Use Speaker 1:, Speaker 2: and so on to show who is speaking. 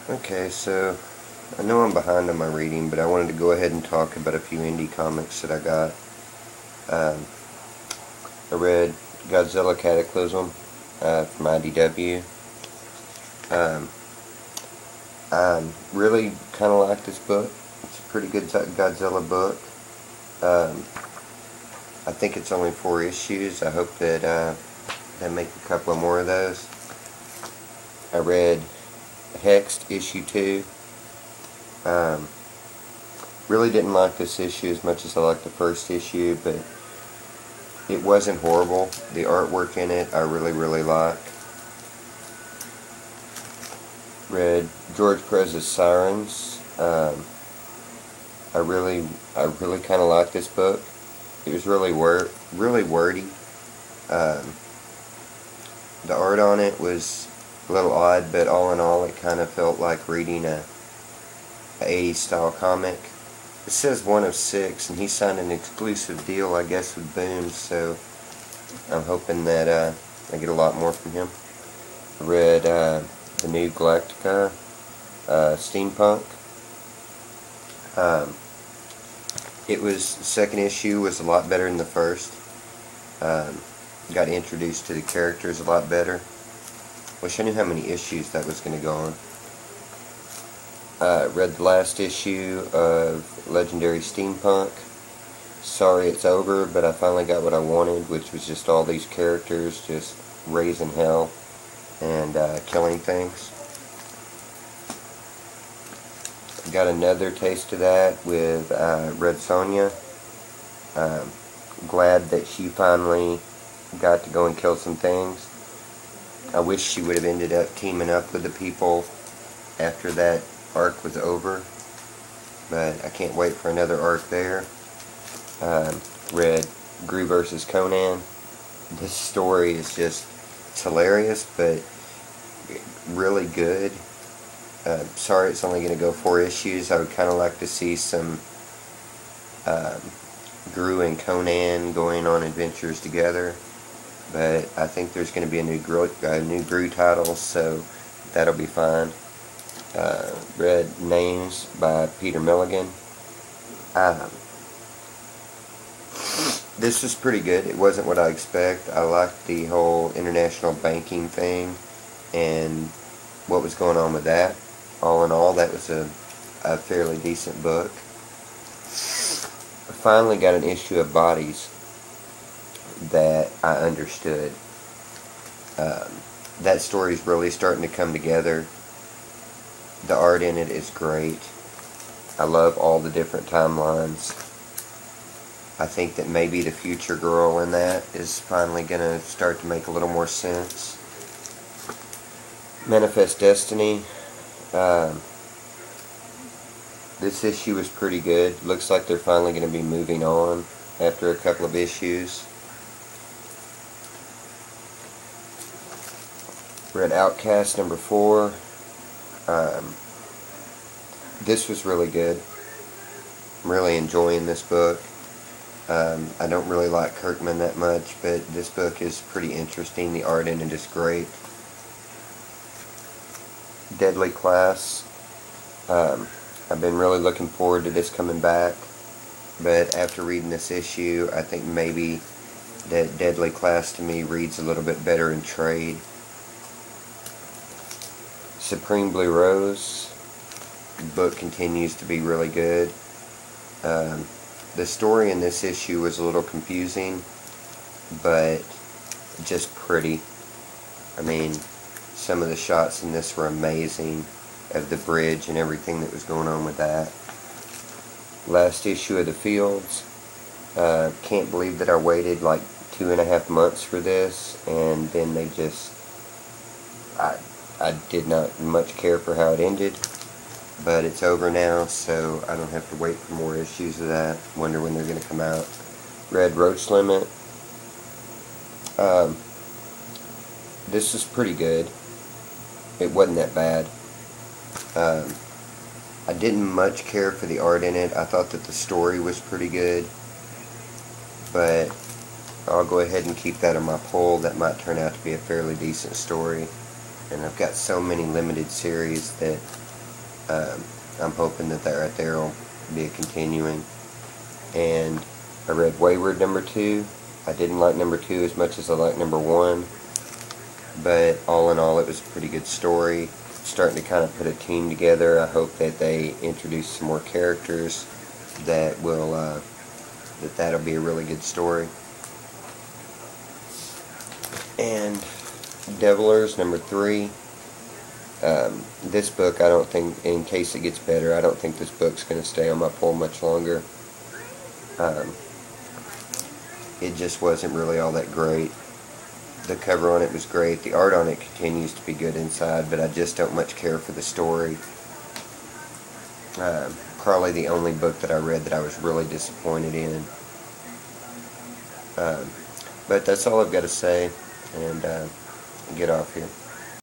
Speaker 1: Okay, so I know I'm behind on my reading, but I wanted to go ahead and talk about a few indie comics that I got. Um, I read Godzilla Cataclysm from IDW. Um, I really kind of like this book. It's a pretty good Godzilla book. Um, I think it's only 4 issues. I hope that they make a couple of more of those. I read Hexed issue 2. Um, really didn't like this issue as much as I liked the first issue, but it wasn't horrible. The artwork in it I really like. Read George Perez's Sirens. I really kind of liked this book. It was really wordy. Um, the art on it was a little odd, but all in all, it kind of felt like reading a 80s style comic. It says 1 of 6, and he signed an exclusive deal, I guess, with Boom, so I'm hoping that I get a lot more from him. I read the new Galactica Steampunk. The second issue was a lot better than the first. Got introduced to the characters a lot better. Wish I knew how many issues that was going to go on. Read the last issue of Legendary Steampunk. Sorry it's over, but I finally got what I wanted, which was just all these characters just raising hell and killing things. Got another taste of that with Red Sonja. Glad that she finally got to go and kill some things. I wish she would have ended up teaming up with the people after that arc was over, but I can't wait for another arc there. Read Gru vs. Conan. This story is just, it's hilarious, but really good. Sorry it's only going to go 4 issues. I would kind of like to see some Gru and Conan going on adventures together, but I think there's going to be a new Gru title, so that'll be fine. Read Names by Peter Milligan. This was pretty good. It wasn't what I expect. I liked the whole international banking thing and what was going on with that. All in all, that was a fairly decent book. I finally got an issue of Bodies that I understood. That story's really starting to come together. The art in it is great. I love all the different timelines. I think that maybe the future girl in that is finally going to start to make a little more sense. Manifest Destiny. This issue was pretty good. Looks like they're finally going to be moving on after a couple of issues. Read Outcast number 4. This was really good. I'm really enjoying this book. I don't really like Kirkman that much, but this book is pretty interesting. The art in it is great. Deadly Class. I've been really looking forward to this coming back, but after reading this issue, I think maybe that Deadly Class to me reads a little bit better in trade. Supreme Blue Rose. The book continues to be really good. The story in this issue was a little confusing, but just pretty. I mean, some of the shots in this were amazing, of the bridge and everything that was going on with that. Last issue of The Fields. Can't believe that I waited like 2.5 months for this, and then they just, I did not much care for how it ended, but it's over now, so I don't have to wait for more issues of that. Wonder when they're going to come out. Read Roach Limit. This is pretty good. It wasn't that bad. I didn't much care for the art in it. I thought that the story was pretty good, but I'll go ahead and keep that on my poll. That might turn out to be a fairly decent story, and I've got so many limited series that I'm hoping that right there will be a continuing. And I read Wayward number 2. I didn't like number 2 as much as I liked number 1, but all in all it was a pretty good story. Starting to kind of put a team together. I hope that they introduce some more characters that will that'll be a really good story. And Devilers number 3. This book, I don't think, in case it gets better, I don't think this book's going to stay on my pull much longer. It just wasn't really all that great. The cover on it was great. The art on it continues to be good inside, but I just don't much care for the story. Probably the only book that I read that I was really disappointed in. But that's all I've got to say, and get off here.